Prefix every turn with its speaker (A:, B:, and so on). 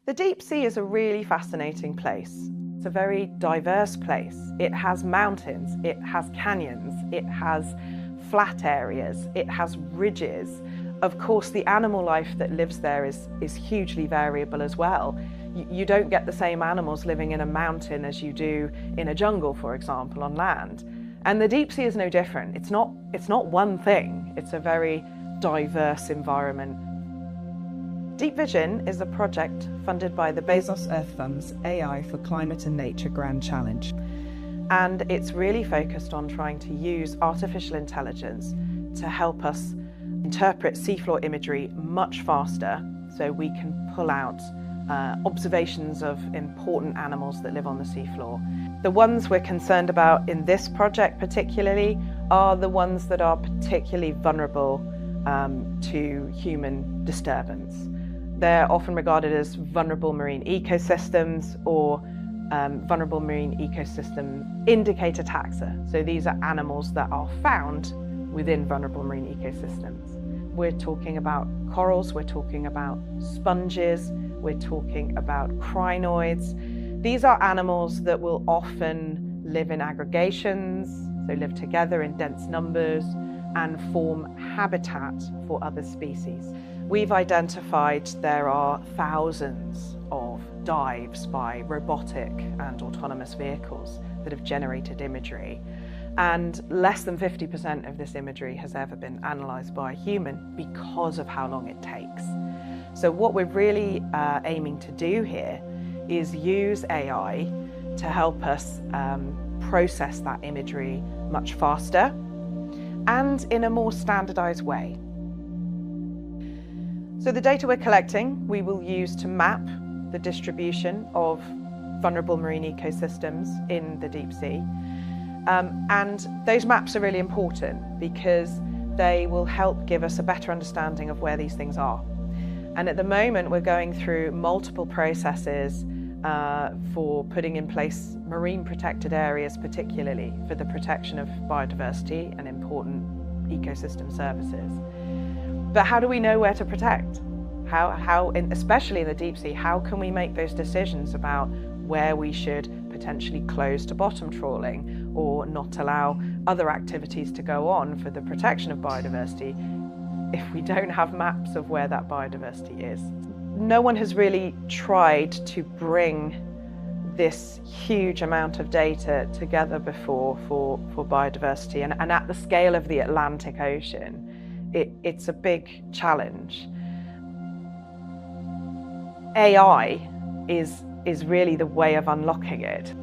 A: The deep sea is a really fascinating place. It's a very diverse place. It has mountains, it has canyons, it has flat areas, it has ridges. Of course, the animal life that lives there is hugely variable as well. You don't get the same animals living in a mountain as you do in a jungle, for example, on land. And the deep sea is no different. It's not one thing. It's a very diverse environment. Deep Vision is a project funded by the Bezos Earth Fund's AI for Climate and Nature Grand Challenge. And it's really focused on trying to use artificial intelligence to help us interpret seafloor imagery much faster so we can pull out observations of important animals that live on the seafloor. The ones we're concerned about in this project particularly are the ones that are particularly vulnerable to human disturbance. They're often regarded as vulnerable marine ecosystems or vulnerable marine ecosystem indicator taxa. So these are animals that are found within vulnerable marine ecosystems. We're talking about corals, we're talking about sponges, we're talking about crinoids. These are animals that will often live in aggregations, so live together in dense numbers and form habitat for other species. We've identified there are thousands of dives by robotic and autonomous vehicles that have generated imagery, and less than 50% of this imagery has ever been analysed by a human because of how long it takes. So what we're really aiming to do here is use AI to help us process that imagery much faster and in a more standardised way. So the data we're collecting, we will use to map the distribution of vulnerable marine ecosystems in the deep sea. And those maps are really important because they will help give us a better understanding of where these things are. And at the moment, we're going through multiple processes for putting in place marine protected areas, particularly for the protection of biodiversity and important ecosystem services. But how do we know where to protect? Especially in the deep sea, how can we make those decisions about where we should potentially close to bottom trawling or not allow other activities to go on for the protection of biodiversity if we don't have maps of where that biodiversity is? No one has really tried to bring this huge amount of data together before for biodiversity, and at the scale of the Atlantic Ocean, it's a big challenge. AI is really the way of unlocking it.